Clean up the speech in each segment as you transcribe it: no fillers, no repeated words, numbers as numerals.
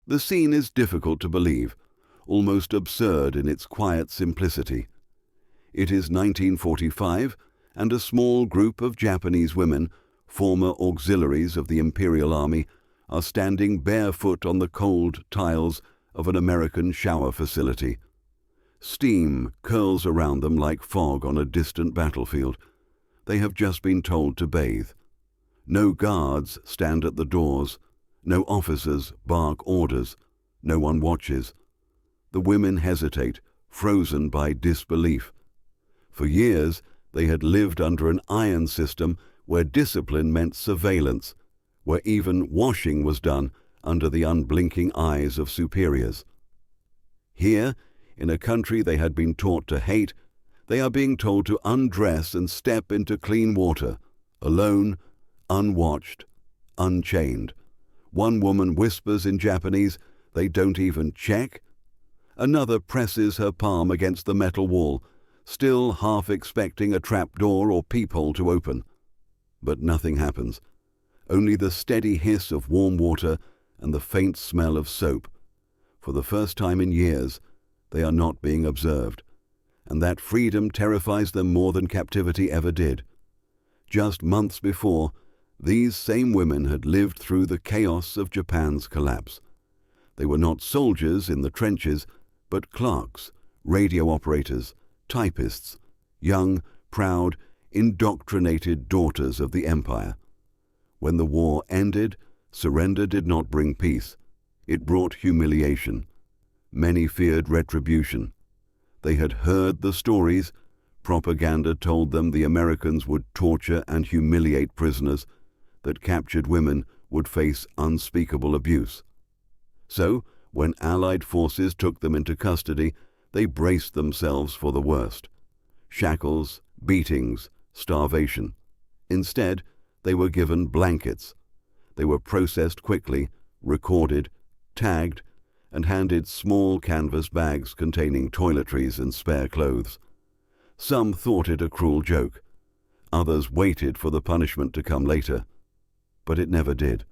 The scene is difficult to believe, almost absurd in its quiet simplicity. It is 1945, and a small group of Japanese women, former auxiliaries of the Imperial Army, are standing barefoot on the cold tiles of an American shower facility. Steam curls around them like fog on a distant battlefield. They have just been told to bathe. No guards stand at the doors. No officers bark orders. No one watches. The women hesitate, frozen by disbelief. For years, they had lived under an iron system where discipline meant surveillance, where even washing was done under the unblinking eyes of superiors. Here, in a country they had been taught to hate, they are being told to undress and step into clean water, alone, unwatched, unchained. One woman whispers in Japanese, "They don't even check." Another presses her palm against the metal wall, still half expecting a trapdoor or peephole to open. But nothing happens. Only the steady hiss of warm water and the faint smell of soap. For the first time in years, they are not being observed, and that freedom terrifies them more than captivity ever did. Just months before, these same women had lived through the chaos of Japan's collapse. They were not soldiers in the trenches, but clerks, radio operators, typists, young, proud, indoctrinated daughters of the empire. When the war ended, surrender did not bring peace. It brought humiliation. Many feared retribution. They had heard the stories. Propaganda told them the Americans would torture and humiliate prisoners, that captured women would face unspeakable abuse. So, when Allied forces took them into custody, they braced themselves for the worst. Shackles, beatings, starvation. Instead, they were given blankets. They were processed quickly, recorded, tagged, and handed small canvas bags containing toiletries and spare clothes. Some thought it a cruel joke. Others waited for the punishment to come later. But it never did.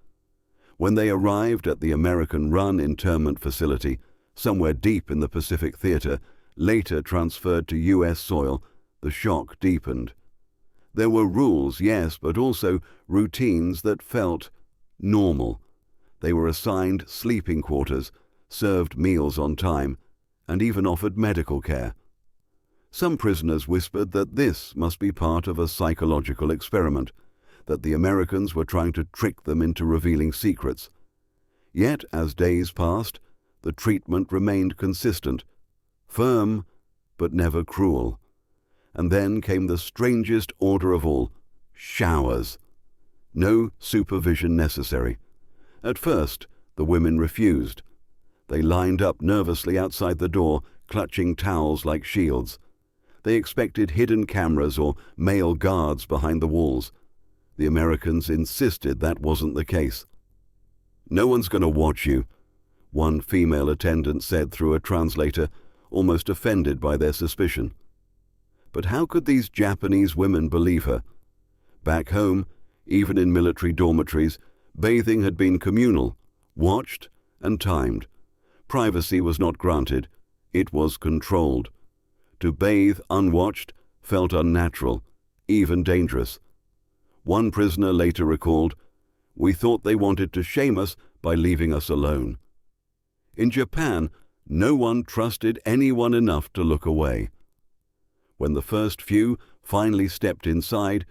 When they arrived at the American Run internment facility, somewhere deep in the Pacific Theater, later transferred to U.S. soil, the shock deepened. There were rules, yes, but also routines that felt normal. They were assigned sleeping quarters, served meals on time, and even offered medical care. Some prisoners whispered that this must be part of a psychological experiment, that the Americans were trying to trick them into revealing secrets. Yet, as days passed, the treatment remained consistent, firm, but never cruel. And then came the strangest order of all, showers. No supervision necessary. At first, the women refused. They lined up nervously outside the door, clutching towels like shields. They expected hidden cameras or male guards behind the walls. The Americans insisted that wasn't the case. "No one's going to watch you," one female attendant said through a translator, almost offended by their suspicion. But how could these Japanese women believe her? Back home, even in military dormitories, bathing had been communal, watched and timed. Privacy was not granted, it was controlled. To bathe unwatched felt unnatural, even dangerous. One prisoner later recalled, "We thought they wanted to shame us by leaving us alone." In Japan, no one trusted anyone enough to look away. When the first few finally stepped inside,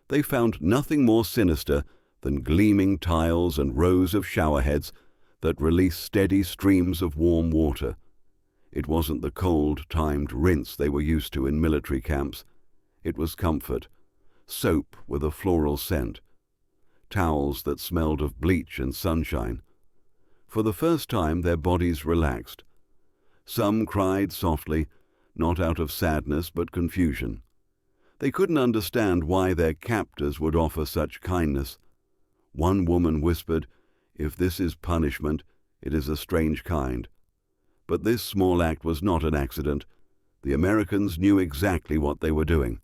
they found nothing more sinister than gleaming tiles and rows of showerheads that released steady streams of warm water. It wasn't the cold, timed rinse they were used to in military camps. It was comfort, soap with a floral scent, towels that smelled of bleach and sunshine. For the first time their bodies relaxed. Some cried softly, not out of sadness but confusion. They couldn't understand why their captors would offer such kindness. One woman whispered, "If this is punishment, it is a strange kind." But this small act was not an accident. The Americans knew exactly what they were doing.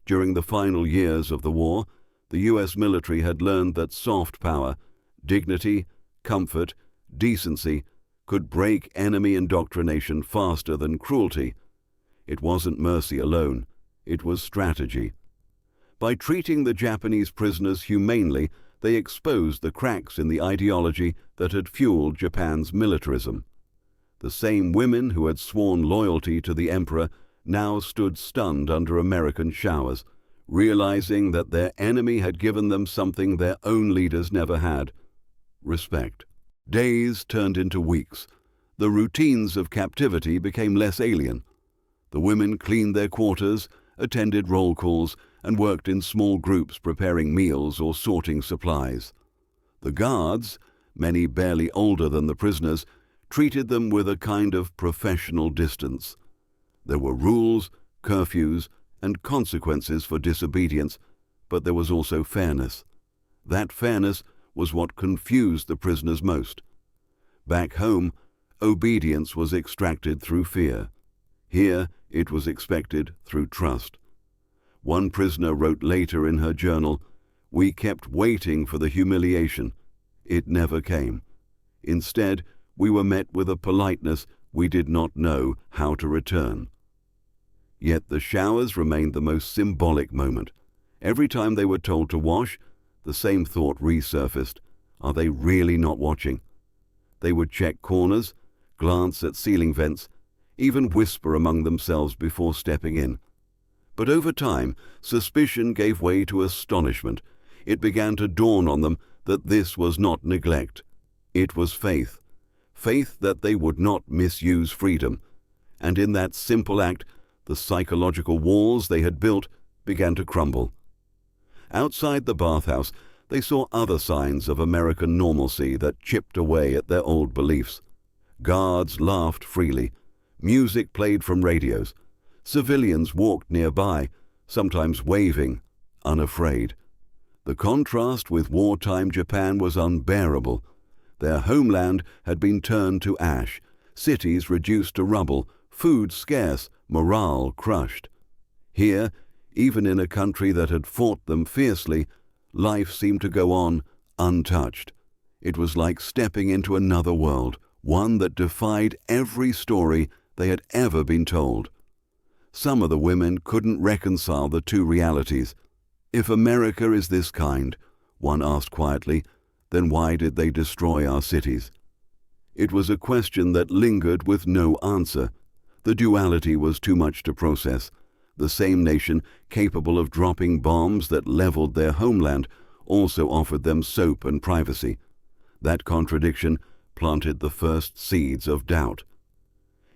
During the final years of the war, the U.S. military had learned that soft power, dignity, comfort, decency, could break enemy indoctrination faster than cruelty. It wasn't mercy alone, it was strategy. By treating the Japanese prisoners humanely, they exposed the cracks in the ideology that had fueled Japan's militarism. The same women who had sworn loyalty to the emperor now stood stunned under American showers, realizing that their enemy had given them something their own leaders never had: respect. Days turned into weeks. The routines of captivity became less alien. The women cleaned their quarters, attended roll calls, and worked in small groups preparing meals or sorting supplies. The guards, many barely older than the prisoners, treated them with a kind of professional distance. There were rules, curfews, and consequences for disobedience, but there was also fairness. That fairness was what confused the prisoners most. Back home, obedience was extracted through fear. Here, it was expected through trust. One prisoner wrote later in her journal, "We kept waiting for the humiliation. It never came. Instead, we were met with a politeness we did not know how to return." Yet the showers remained the most symbolic moment. Every time they were told to wash, the same thought resurfaced: are they really not watching? They would check corners, glance at ceiling vents, even whisper among themselves before stepping in. But over time, suspicion gave way to astonishment. It began to dawn on them that this was not neglect. It was faith. Faith that they would not misuse freedom. And in that simple act, the psychological walls they had built began to crumble. Outside the bathhouse, they saw other signs of American normalcy that chipped away at their old beliefs. Guards laughed freely. Music played from radios. Civilians walked nearby, sometimes waving, unafraid. The contrast with wartime Japan was unbearable. Their homeland had been turned to ash, cities reduced to rubble, food scarce, morale crushed. Here, even in a country that had fought them fiercely, life seemed to go on untouched. It was like stepping into another world, one that defied every story they had ever been told. Some of the women couldn't reconcile the two realities. If America is this kind, one asked quietly, then why did they destroy our cities? It was a question that lingered with no answer. The duality was too much to process. The same nation capable of dropping bombs that leveled their homeland also offered them soap and privacy. That contradiction planted the first seeds of doubt.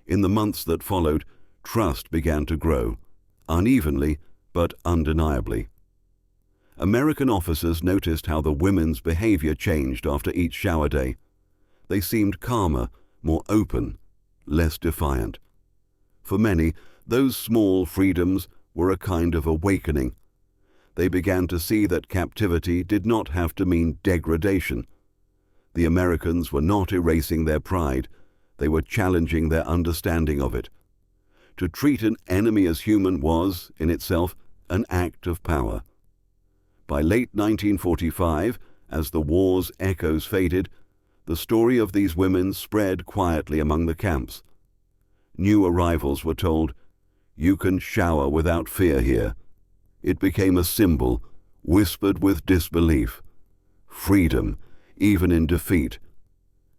In the months that followed, trust began to grow, unevenly but undeniably. American officers noticed how the women's behavior changed after each shower day. They seemed calmer, more open, less defiant. For many, those small freedoms were a kind of awakening. They began to see that captivity did not have to mean degradation. The Americans were not erasing their pride, they were challenging their understanding of it. To treat an enemy as human was, in itself, an act of power. By late 1945, as the war's echoes faded, the story of these women spread quietly among the camps. New arrivals were told, "You can shower without fear here." It became a symbol, whispered with disbelief. Freedom, even in defeat.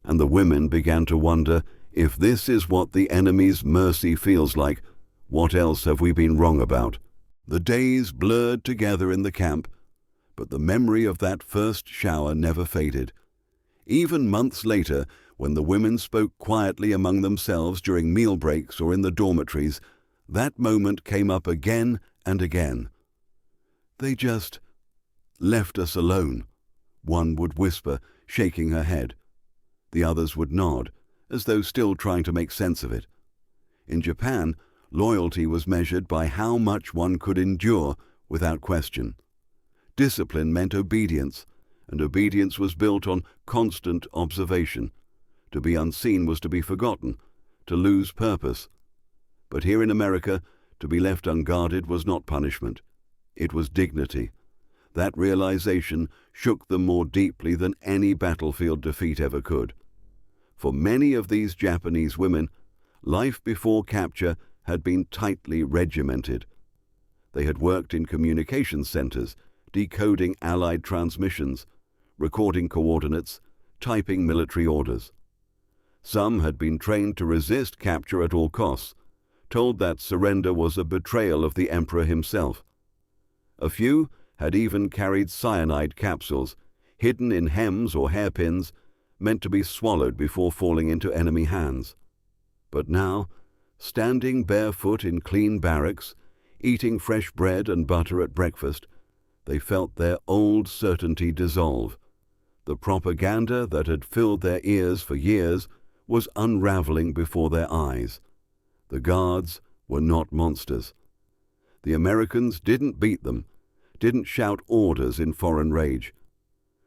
And the women began to wonder, if this is what the enemy's mercy feels like, what else have we been wrong about? The days blurred together in the camp, but the memory of that first shower never faded. Even months later, when the women spoke quietly among themselves during meal breaks or in the dormitories, that moment came up again and again. "They just left us alone," one would whisper, shaking her head. The others would nod, as though still trying to make sense of it. In Japan, loyalty was measured by how much one could endure without question. Discipline meant obedience, and obedience was built on constant observation. To be unseen was to be forgotten, to lose purpose. But here in America, to be left unguarded was not punishment. It was dignity. That realization shook them more deeply than any battlefield defeat ever could. For many of these Japanese women, life before capture had been tightly regimented. They had worked in communications centers, decoding Allied transmissions, recording coordinates, typing military orders. Some had been trained to resist capture at all costs, told that surrender was a betrayal of the emperor himself. A few had even carried cyanide capsules, hidden in hems or hairpins, meant to be swallowed before falling into enemy hands. But now, standing barefoot in clean barracks, eating fresh bread and butter at breakfast, they felt their old certainty dissolve. The propaganda that had filled their ears for years was unraveling before their eyes. The guards were not monsters. The Americans didn't beat them, didn't shout orders in foreign rage.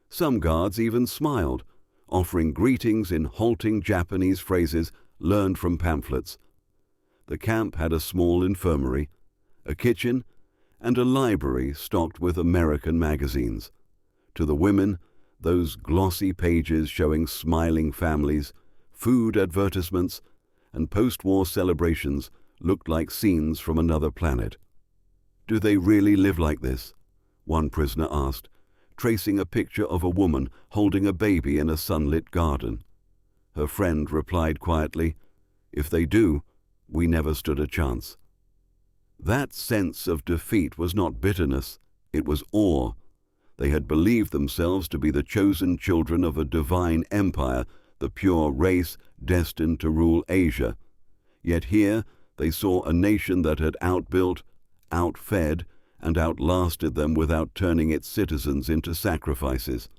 Some guards even smiled, offering greetings in halting Japanese phrases learned from pamphlets. The camp had a small infirmary, a kitchen, and a library stocked with American magazines. To the women, those glossy pages showing smiling families, food advertisements, and post-war celebrations looked like scenes from another planet. "Do they really live like this?" one prisoner asked, tracing a picture of a woman holding a baby in a sunlit garden. Her friend replied quietly, "If they do, we never stood a chance." That sense of defeat was not bitterness, it was awe. They had believed themselves to be the chosen children of a divine empire, the pure race destined to rule Asia. Yet here they saw a nation that had outbuilt, outfed, and outlasted them without turning its citizens into sacrifices.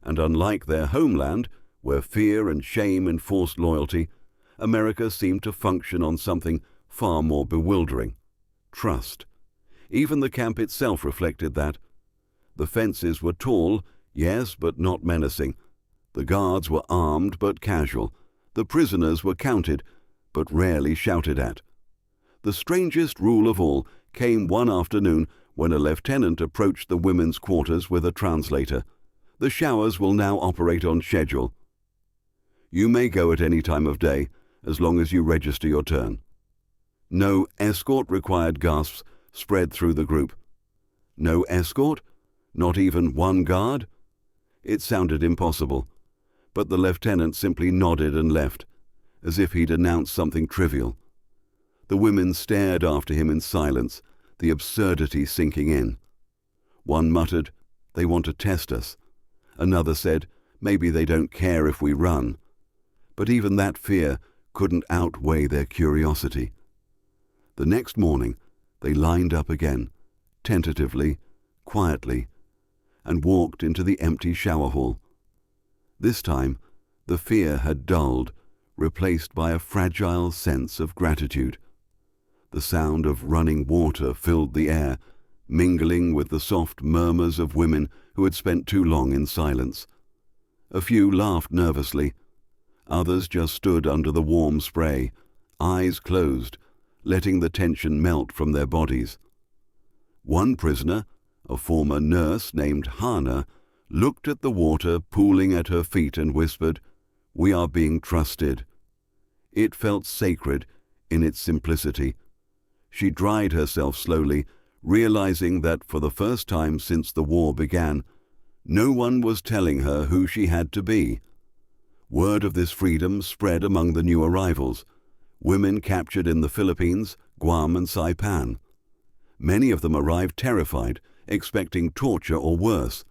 And unlike their homeland, where fear and shame enforced loyalty, America seemed to function on something far more bewildering: trust. Even the camp itself reflected that. The fences were tall, yes, but not menacing. The guards were armed but casual. The prisoners were counted, but rarely shouted at. The strangest rule of all came one afternoon when a lieutenant approached the women's quarters with a translator. "The showers will now operate on schedule. You may go at any time of day, as long as you register your turn." "No escort required," gasps spread through the group. No escort? Not even one guard? It sounded impossible, but the lieutenant simply nodded and left, as if he'd announced something trivial. The women stared after him in silence, the absurdity sinking in. One muttered, "They want to test us." Another said, "Maybe they don't care if we run." But even that fear couldn't outweigh their curiosity. The next morning, they lined up again, tentatively, quietly, and walked into the empty shower hall. This time, the fear had dulled, replaced by a fragile sense of gratitude. The sound of running water filled the air, mingling with the soft murmurs of women who had spent too long in silence. A few laughed nervously. Others just stood under the warm spray, eyes closed, letting the tension melt from their bodies. One prisoner, a former nurse named Hana, looked at the water pooling at her feet and whispered, "We are being trusted." It felt sacred in its simplicity. She dried herself slowly, realizing that for the first time since the war began, no one was telling her who she had to be. Word of this freedom spread among the new arrivals, women captured in the Philippines, Guam and Saipan. Many of them arrived terrified, expecting torture or worse.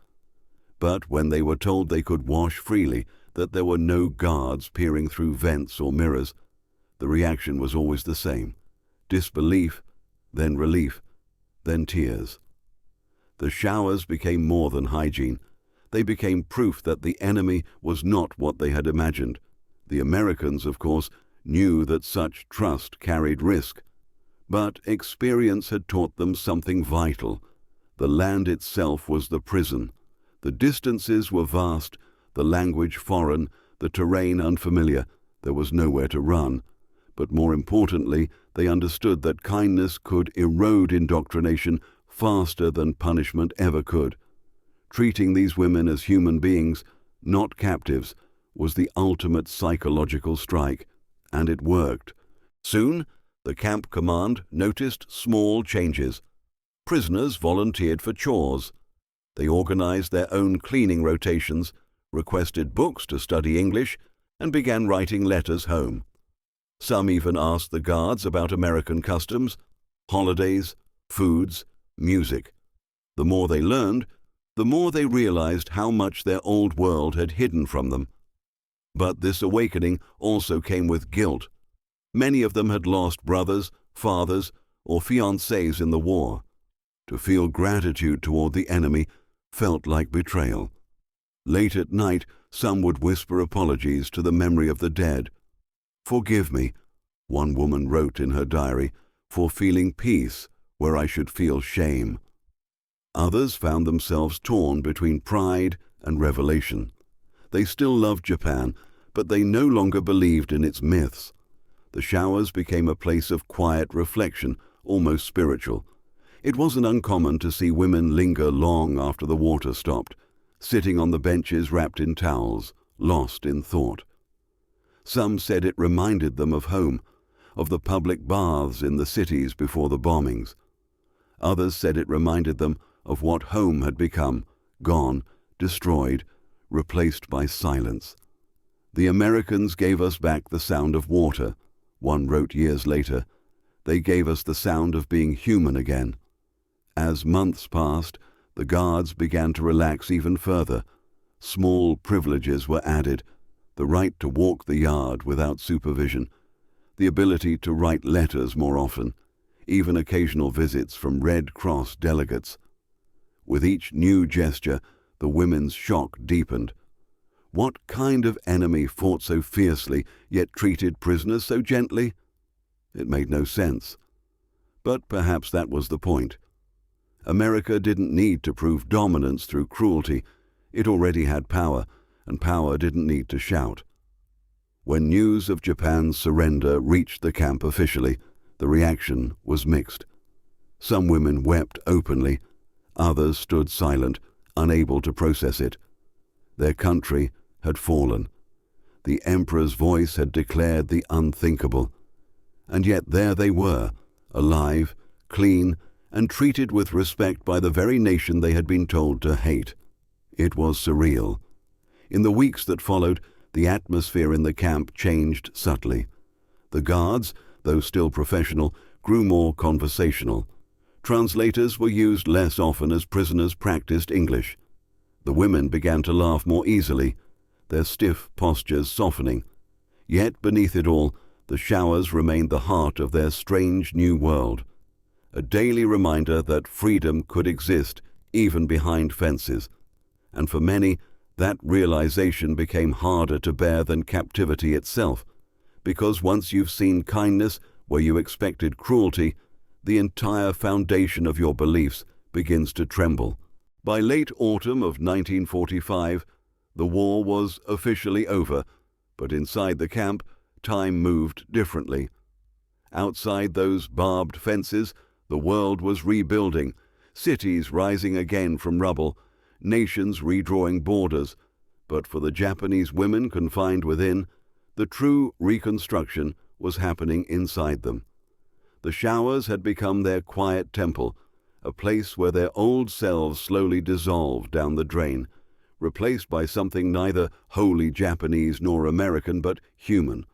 But when they were told they could wash freely, that there were no guards peering through vents or mirrors, the reaction was always the same: disbelief, then relief, then tears. The showers became more than hygiene. They became proof that the enemy was not what they had imagined. The Americans, of course, knew that such trust carried risk. But experience had taught them something vital. The land itself was the prison. The distances were vast, the language foreign, the terrain unfamiliar. There was nowhere to run. But more importantly, they understood that kindness could erode indoctrination faster than punishment ever could. Treating these women as human beings, not captives, was the ultimate psychological strike, and it worked. Soon, the camp command noticed small changes. Prisoners volunteered for chores. They organized their own cleaning rotations, requested books to study English, and began writing letters home. Some even asked the guards about American customs, holidays, foods, music. The more they learned, the more they realized how much their old world had hidden from them. But this awakening also came with guilt. Many of them had lost brothers, fathers, or fiancés in the war. To feel gratitude toward the enemy felt like betrayal. Late at night, some would whisper apologies to the memory of the dead. "Forgive me," one woman wrote in her diary, "for feeling peace where I should feel shame." Others found themselves torn between pride and revelation. They still loved Japan, but they no longer believed in its myths. The showers became a place of quiet reflection, almost spiritual. It wasn't uncommon to see women linger long after the water stopped, sitting on the benches wrapped in towels, lost in thought. Some said it reminded them of home, of the public baths in the cities before the bombings. Others said it reminded them of what home had become, gone, destroyed, replaced by silence. "The Americans gave us back the sound of water," one wrote years later. "They gave us the sound of being human again." As months passed, the guards began to relax even further. Small privileges were added: the right to walk the yard without supervision, the ability to write letters more often, even occasional visits from Red Cross delegates. With each new gesture, the women's shock deepened. What kind of enemy fought so fiercely, yet treated prisoners so gently? It made no sense. But perhaps that was the point. America didn't need to prove dominance through cruelty. It already had power, and power didn't need to shout. When news of Japan's surrender reached the camp officially, the reaction was mixed. Some women wept openly. Others stood silent, unable to process it. Their country had fallen. The emperor's voice had declared the unthinkable. And yet there they were, alive, clean, and treated with respect by the very nation they had been told to hate. It was surreal. In the weeks that followed, the atmosphere in the camp changed subtly. The guards, though still professional, grew more conversational. Translators were used less often as prisoners practiced English. The women began to laugh more easily, their stiff postures softening. Yet beneath it all, the showers remained the heart of their strange new world, a daily reminder that freedom could exist even behind fences. And for many, that realization became harder to bear than captivity itself, because once you've seen kindness where you expected cruelty, the entire foundation of your beliefs begins to tremble. By late autumn of 1945, the war was officially over, but inside the camp, time moved differently. Outside those barbed fences, the world was rebuilding, cities rising again from rubble, nations redrawing borders. But for the Japanese women confined within, the true reconstruction was happening inside them. The showers had become their quiet temple, a place where their old selves slowly dissolved down the drain, replaced by something neither wholly Japanese nor American but human.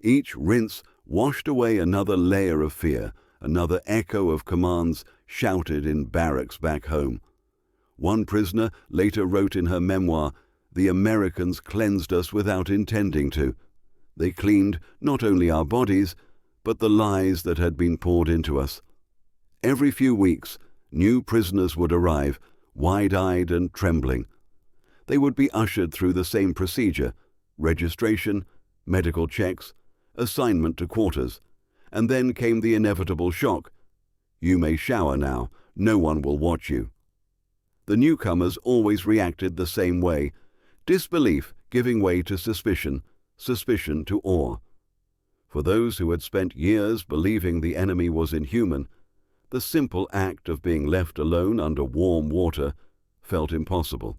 Each rinse washed away another layer of fear, another echo of commands shouted in barracks back home. One prisoner later wrote in her memoir, "The Americans cleansed us without intending to. They cleaned not only our bodies, but the lies that had been poured into us." Every few weeks, new prisoners would arrive, wide-eyed and trembling. They would be ushered through the same procedure: registration, medical checks, assignment to quarters, and then came the inevitable shock. "You may shower now, no one will watch you." The newcomers always reacted the same way, disbelief giving way to suspicion, suspicion to awe. For those who had spent years believing the enemy was inhuman, the simple act of being left alone under warm water felt impossible.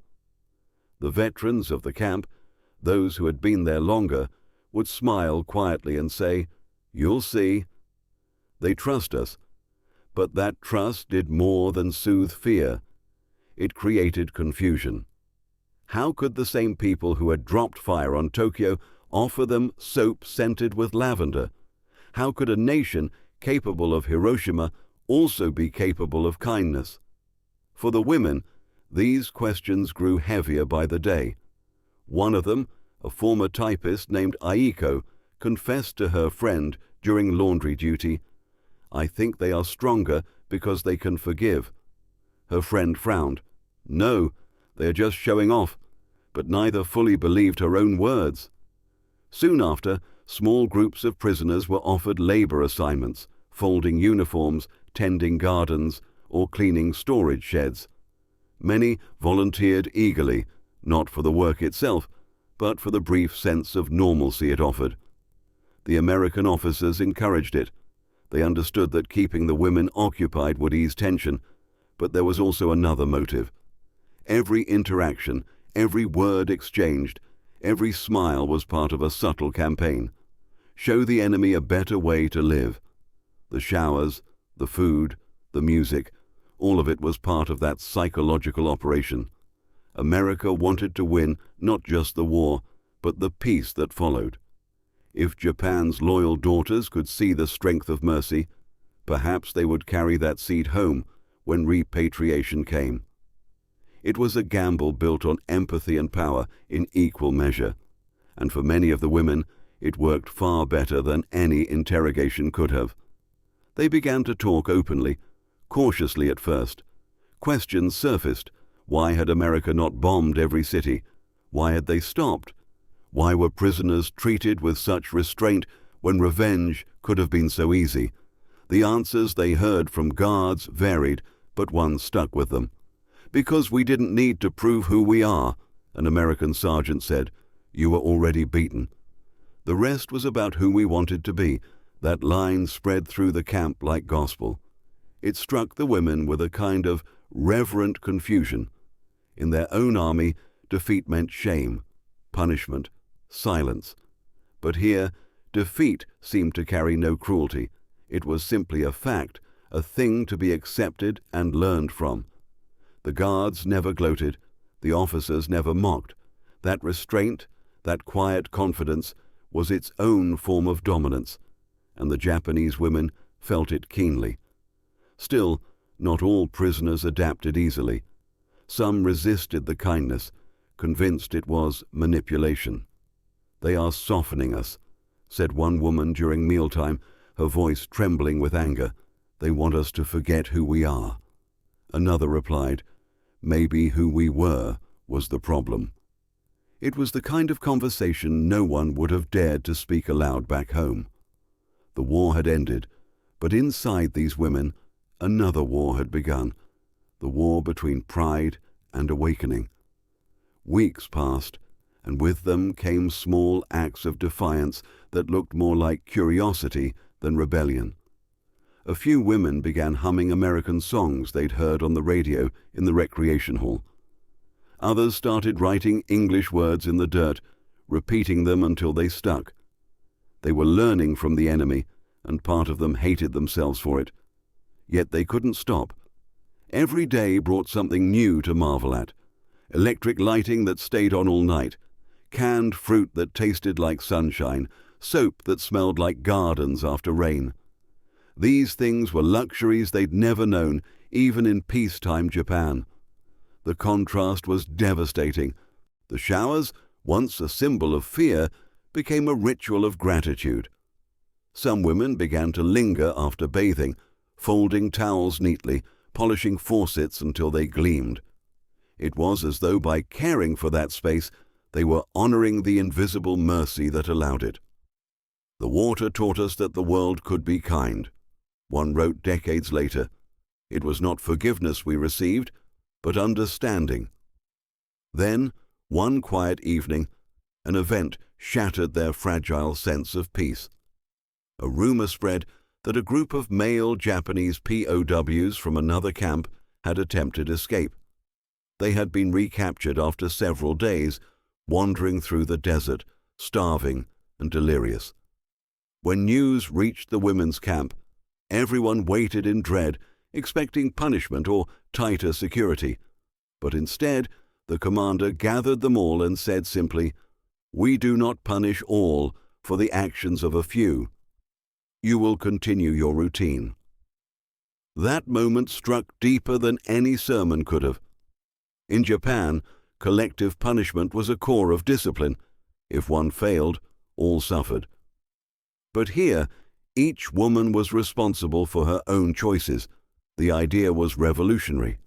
The veterans of the camp, Those who had been there longer would smile quietly and say, "You'll see." They trust us, but that trust did more than soothe fear. It created confusion. How could the same people who had dropped fire on Tokyo offer them soap scented with lavender? How could a nation capable of Hiroshima also be capable of kindness? For the women, these questions grew heavier by the day. One of them, a former typist named Aiko, confessed to her friend during laundry duty, "I think they are stronger because they can forgive." Her friend frowned. "No, they are just showing off," but neither fully believed her own words. Soon after, small groups of prisoners were offered labor assignments, folding uniforms, tending gardens, or cleaning storage sheds. Many volunteered eagerly, not for the work itself, but for the brief sense of normalcy it offered. The American officers encouraged it. They understood that keeping the women occupied would ease tension, but there was also another motive. Every interaction, every word exchanged, every smile was part of a subtle campaign. Show the enemy a better way to live. The showers, the food, the music, all of it was part of that psychological operation. America wanted to win not just the war, but the peace that followed. If Japan's loyal daughters could see the strength of mercy, perhaps they would carry that seed home when repatriation came. It was a gamble built on empathy and power in equal measure, and for many of the women, it worked far better than any interrogation could have. They began to talk openly, cautiously at first. Questions surfaced. Why had America not bombed every city? Why had they stopped? Why were prisoners treated with such restraint when revenge could have been so easy? The answers they heard from guards varied, but one stuck with them. "Because we didn't need to prove who we are," an American sergeant said. "You were already beaten." The rest was about who we wanted to be. That line spread through the camp like gospel. It struck the women with a kind of reverent confusion. In their own army, defeat meant shame, punishment, silence. But here, defeat seemed to carry no cruelty. It was simply a fact, a thing to be accepted and learned from. The guards never gloated, the officers never mocked. That restraint, that quiet confidence, was its own form of dominance, and the Japanese women felt it keenly. Still, not all prisoners adapted easily. Some resisted the kindness, convinced it was manipulation. "They are softening us," said one woman during mealtime, her voice trembling with anger. "They want us to forget who we are." Another replied, "Maybe who we were was the problem." It was the kind of conversation no one would have dared to speak aloud back home. The war had ended, but inside these women, another war had begun, the war between pride and awakening. Weeks passed, and with them came small acts of defiance that looked more like curiosity than rebellion. A few women began humming American songs they'd heard on the radio in the recreation hall. Others started writing English words in the dirt, repeating them until they stuck. They were learning from the enemy, and part of them hated themselves for it. Yet they couldn't stop. Every day brought something new to marvel at. Electric lighting that stayed on all night, canned fruit that tasted like sunshine, soap that smelled like gardens after rain. These things were luxuries they'd never known, even in peacetime Japan. The contrast was devastating. The showers, once a symbol of fear, became a ritual of gratitude. Some women began to linger after bathing, folding towels neatly, polishing faucets until they gleamed. It was as though by caring for that space, they were honoring the invisible mercy that allowed it. "The water taught us that the world could be kind," one wrote decades later. "It was not forgiveness we received, but understanding." Then, one quiet evening, an event shattered their fragile sense of peace. A rumor spread that a group of male Japanese POWs from another camp had attempted escape. They had been recaptured after several days, wandering through the desert, starving and delirious. When news reached the women's camp, everyone waited in dread, expecting punishment or tighter security. But instead, the commander gathered them all and said simply, "We do not punish all for the actions of a few. You will continue your routine." That moment struck deeper than any sermon could have. In Japan, collective punishment was a core of discipline. If one failed, all suffered. But here, each woman was responsible for her own choices. The idea was revolutionary.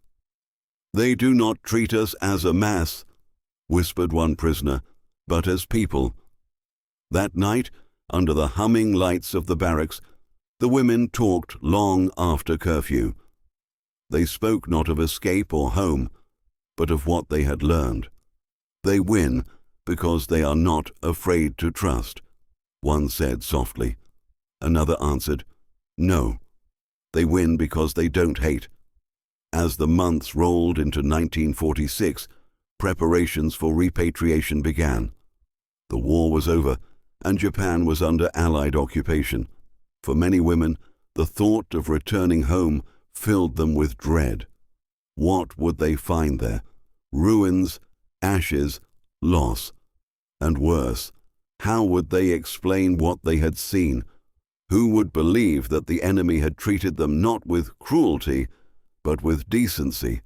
"They do not treat us as a mass," whispered one prisoner, "but as people." That night, under the humming lights of the barracks, the women talked long after curfew. They spoke not of escape or home, but of what they had learned. "They win because they are not afraid to trust," one said softly. Another answered, "No, they win because they don't hate." As the months rolled into 1946, preparations for repatriation began. The war was over, and Japan was under Allied occupation. For many women, the thought of returning home filled them with dread. What would they find there? Ruins, ashes, loss. And worse, how would they explain what they had seen? Who would believe that the enemy had treated them not with cruelty, but with decency?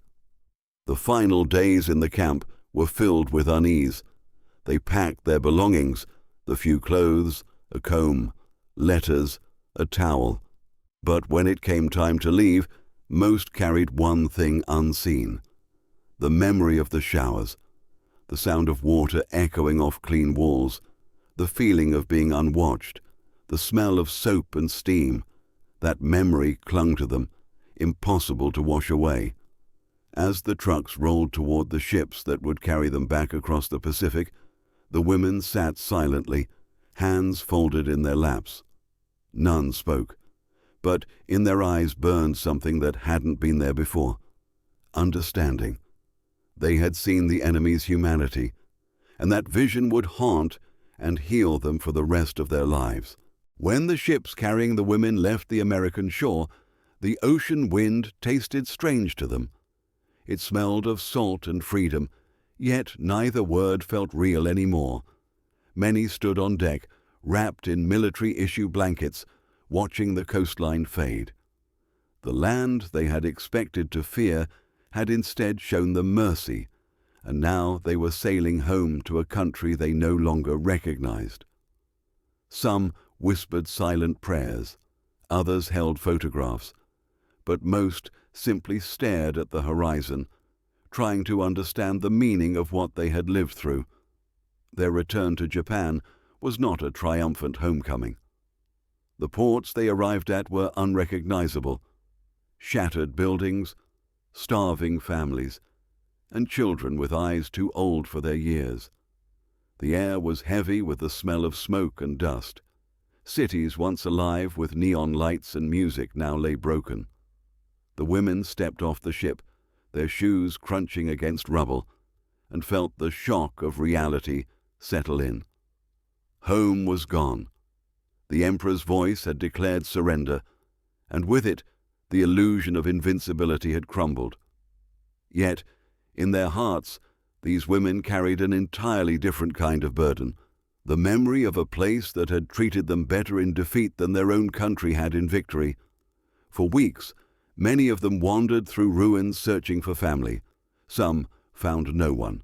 The final days in the camp were filled with unease. They packed their belongings, the few clothes, a comb, letters, a towel. But when it came time to leave, most carried one thing unseen: the memory of the showers, the sound of water echoing off clean walls, the feeling of being unwatched, the smell of soap and steam. That memory clung to them, impossible to wash away. As the trucks rolled toward the ships that would carry them back across the Pacific, the women sat silently, hands folded in their laps. None spoke, but in their eyes burned something that hadn't been there before: understanding. They had seen the enemy's humanity, and that vision would haunt and heal them for the rest of their lives. When the ships carrying the women left the American shore, the ocean wind tasted strange to them. It smelled of salt and freedom, yet neither word felt real anymore. Many stood on deck, wrapped in military-issue blankets, watching the coastline fade. The land they had expected to fear had instead shown them mercy, and now they were sailing home to a country they no longer recognized. Some whispered silent prayers, others held photographs, but most simply stared at the horizon, trying to understand the meaning of what they had lived through. Their return to Japan was not a triumphant homecoming. The ports they arrived at were unrecognizable: shattered buildings, starving families, and children with eyes too old for their years. The air was heavy with the smell of smoke and dust. Cities once alive with neon lights and music now lay broken. The women stepped off the ship, their shoes crunching against rubble, and felt the shock of reality settle in. Home was gone. The Emperor's voice had declared surrender, and with it, the illusion of invincibility had crumbled. Yet, in their hearts, these women carried an entirely different kind of burden: the memory of a place that had treated them better in defeat than their own country had in victory. For weeks, many of them wandered through ruins searching for family. Some found no one.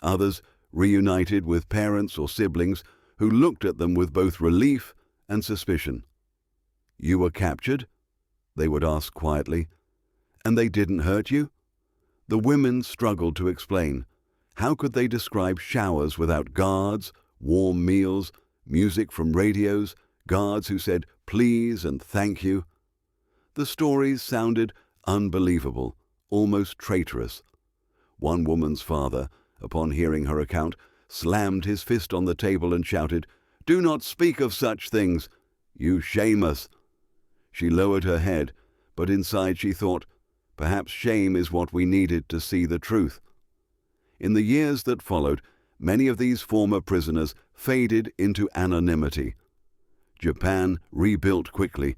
Others reunited with parents or siblings who looked at them with both relief and suspicion. "You were captured?" they would ask quietly. "And they didn't hurt you?" The women struggled to explain. How could they describe showers without guards, warm meals, music from radios, guards who said please and thank you? The stories sounded unbelievable, almost traitorous. One woman's father, upon hearing her account, slammed his fist on the table and shouted, "Do not speak of such things! You shame us!" She lowered her head, but inside she thought, perhaps shame is what we needed to see the truth. In the years that followed, many of these former prisoners faded into anonymity. Japan rebuilt quickly,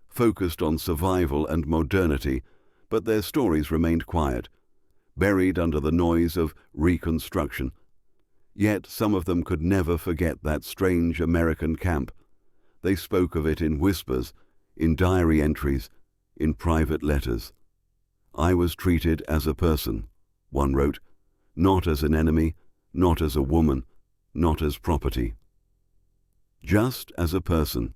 focused on survival and modernity, but their stories remained quiet, buried under the noise of reconstruction. Yet some of them could never forget that strange American camp. They spoke of it in whispers, in diary entries, in private letters. "I was treated as a person," one wrote, "not as an enemy, not as a woman, not as property. Just as a person."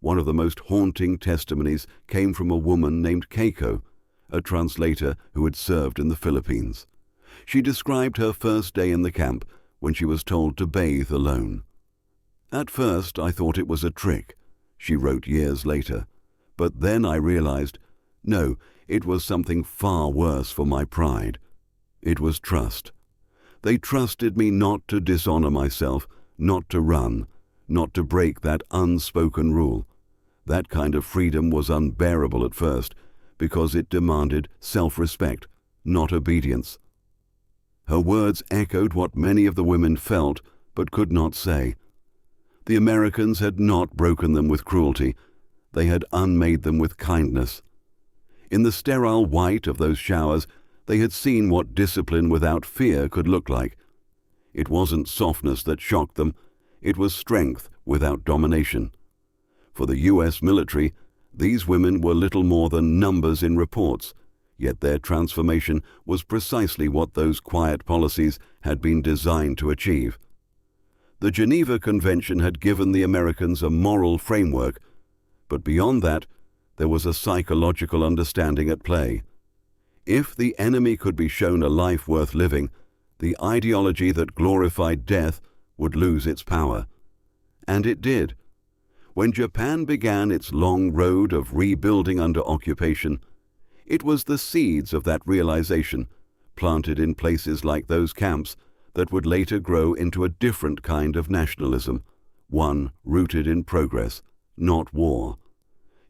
One of the most haunting testimonies came from a woman named Keiko, a translator who had served in the Philippines. She described her first day in the camp when she was told to bathe alone. "At first I thought it was a trick," she wrote years later, "but then I realized, no, it was something far worse for my pride. It was trust. They trusted me not to dishonor myself, not to run, not to break that unspoken rule. That kind of freedom was unbearable at first because it demanded self-respect, not obedience." Her words echoed what many of the women felt but could not say. The Americans had not broken them with cruelty. They had unmade them with kindness. In the sterile white of those showers, they had seen what discipline without fear could look like. It wasn't softness that shocked them. It was strength without domination. For the U.S. military, these women were little more than numbers in reports, yet their transformation was precisely what those quiet policies had been designed to achieve. The Geneva Convention had given the Americans a moral framework, but beyond that, there was a psychological understanding at play. If the enemy could be shown a life worth living, the ideology that glorified death would lose its power. And it did. When Japan began its long road of rebuilding under occupation, it was the seeds of that realization, planted in places like those camps, that would later grow into a different kind of nationalism, one rooted in progress, not war.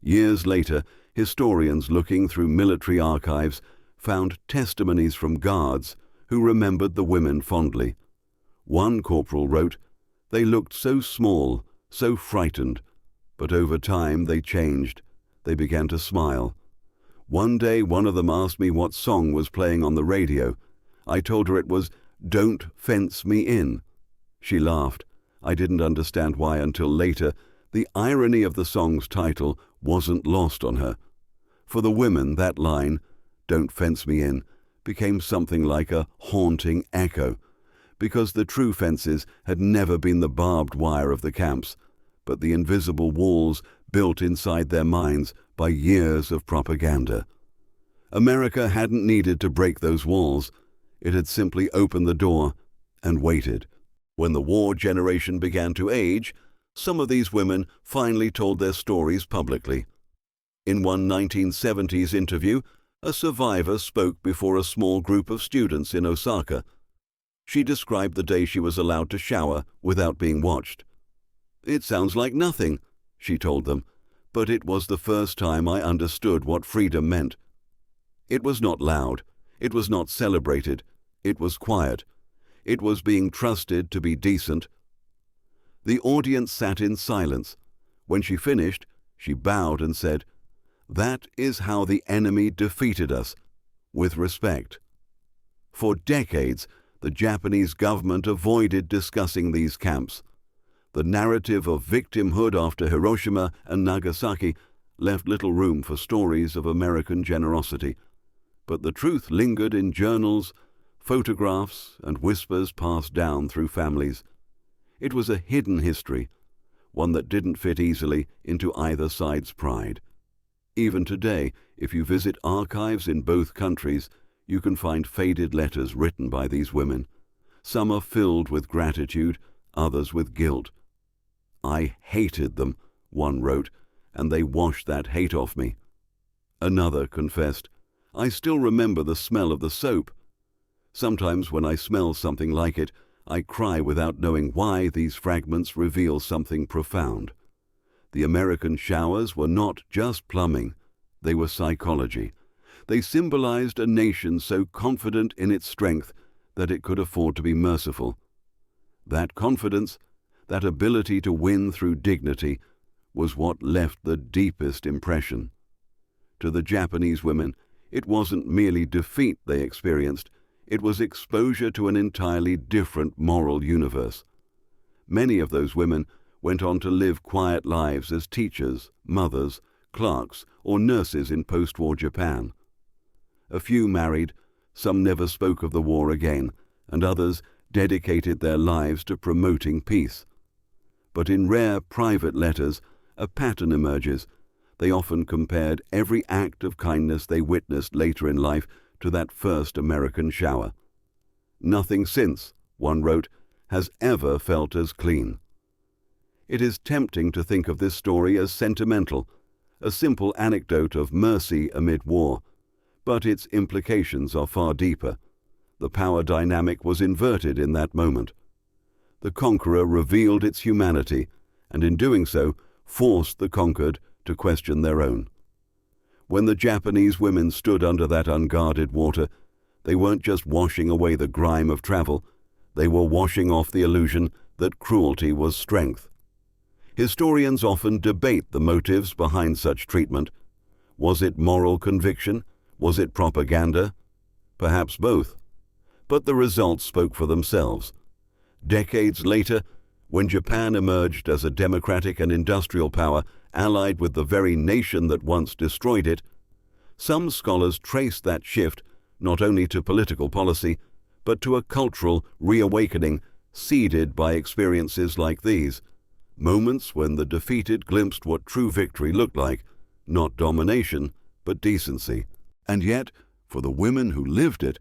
Years later, historians looking through military archives found testimonies from guards who remembered the women fondly. One corporal wrote, "They looked so small, so frightened, but over time they changed. They began to smile. One day one of them asked me what song was playing on the radio. I told her it was 'Don't Fence Me In.' She laughed. I didn't understand why until later. The irony of the song's title wasn't lost on her. For the women, that line, 'Don't fence me in,' became something like a haunting echo, because the true fences had never been the barbed wire of the camps, but the invisible walls built inside their minds by years of propaganda. America hadn't needed to break those walls. It had simply opened the door and waited. When the war generation began to age, some of these women finally told their stories publicly. In one 1970s interview, a survivor spoke before a small group of students in Osaka. She described the day she was allowed to shower without being watched. "It sounds like nothing," she told them, "but it was the first time I understood what freedom meant. It was not loud. It was not celebrated. It was quiet. It was being trusted to be decent." The audience sat in silence. When she finished, she bowed and said, "That is how the enemy defeated us, with respect." For decades, the Japanese government avoided discussing these camps. The narrative of victimhood after Hiroshima and Nagasaki left little room for stories of American generosity. But the truth lingered in journals, photographs, and whispers passed down through families. It was a hidden history, one that didn't fit easily into either side's pride. Even today, if you visit archives in both countries, you can find faded letters written by these women. Some are filled with gratitude, others with guilt. "I hated them," one wrote, "and they washed that hate off me." Another confessed, "I still remember the smell of the soap. Sometimes when I smell something like it, I cry without knowing why. These fragments reveal something profound." The American showers were not just plumbing, they were psychology. They symbolized a nation so confident in its strength that it could afford to be merciful, That confidence, that ability to win through dignity, was what left the deepest impression. To the Japanese women, it wasn't merely defeat they experienced, it was exposure to an entirely different moral universe. Many of those women went on to live quiet lives as teachers, mothers, clerks, or nurses in post-war Japan. A few married, some never spoke of the war again, and others dedicated their lives to promoting peace. But in rare private letters, a pattern emerges. They often compared every act of kindness they witnessed later in life to that first American shower. "Nothing since," one wrote, "has ever felt as clean." It is tempting to think of this story as sentimental, a simple anecdote of mercy amid war, but its implications are far deeper. The power dynamic was inverted in that moment. The conqueror revealed its humanity, and in doing so, forced the conquered to question their own. When the Japanese women stood under that unguarded water, they weren't just washing away the grime of travel, they were washing off the illusion that cruelty was strength. Historians often debate the motives behind such treatment. Was it moral conviction? Was it propaganda? Perhaps both. But the results spoke for themselves. Decades later, when Japan emerged as a democratic and industrial power allied with the very nation that once destroyed it, some scholars traced that shift not only to political policy, but to a cultural reawakening seeded by experiences like these, moments when the defeated glimpsed what true victory looked like, not domination, but decency. And yet, for the women who lived it,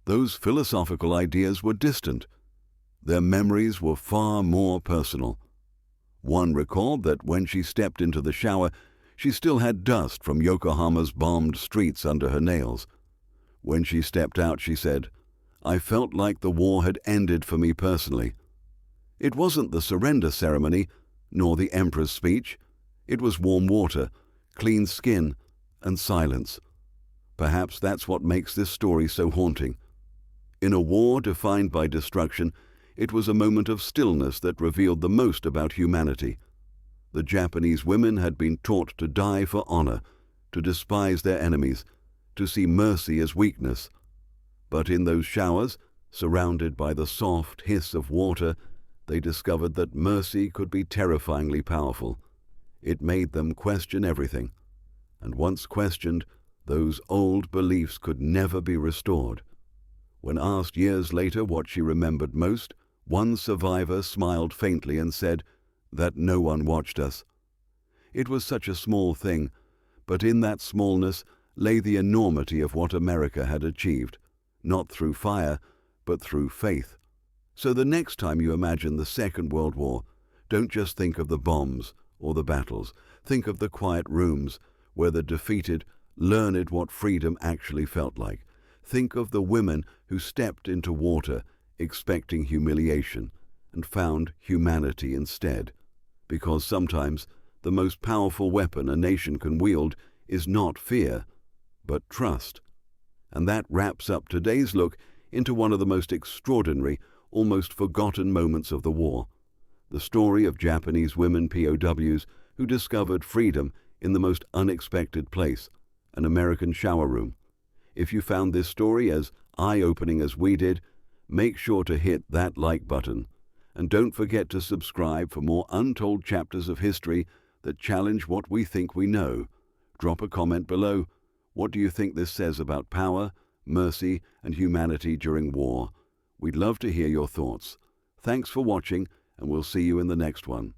those philosophical ideas were distant. Their memories were far more personal. One recalled that when she stepped into the shower, she still had dust from Yokohama's bombed streets under her nails. When she stepped out, she said, "I felt like the war had ended for me personally." It wasn't the surrender ceremony, nor the emperor's speech. It was warm water, clean skin, and silence. Perhaps that's what makes this story so haunting. In a war defined by destruction, it was a moment of stillness that revealed the most about humanity. The Japanese women had been taught to die for honor, to despise their enemies, to see mercy as weakness. But in those showers, surrounded by the soft hiss of water, they discovered that mercy could be terrifyingly powerful. It made them question everything. And once questioned, those old beliefs could never be restored. When asked years later what she remembered most, one survivor smiled faintly and said that no one watched us. It was such a small thing, but in that smallness lay the enormity of what America had achieved, not through fire, but through faith. So the next time you imagine the Second World War, don't just think of the bombs or the battles. Think of the quiet rooms where the defeated learned what freedom actually felt like. Think of the women who stepped into water expecting humiliation and found humanity instead. Because sometimes the most powerful weapon a nation can wield is not fear, but trust. And that wraps up today's look into one of the most extraordinary, almost forgotten moments of the war. The story of Japanese women POWs who discovered freedom in the most unexpected place, an American shower room. If you found this story as eye-opening as we did, make sure to hit that like button. And don't forget to subscribe for more untold chapters of history that challenge what we think we know. Drop a comment below. What do you think this says about power, mercy, and humanity during war? We'd love to hear your thoughts. Thanks for watching, and we'll see you in the next one.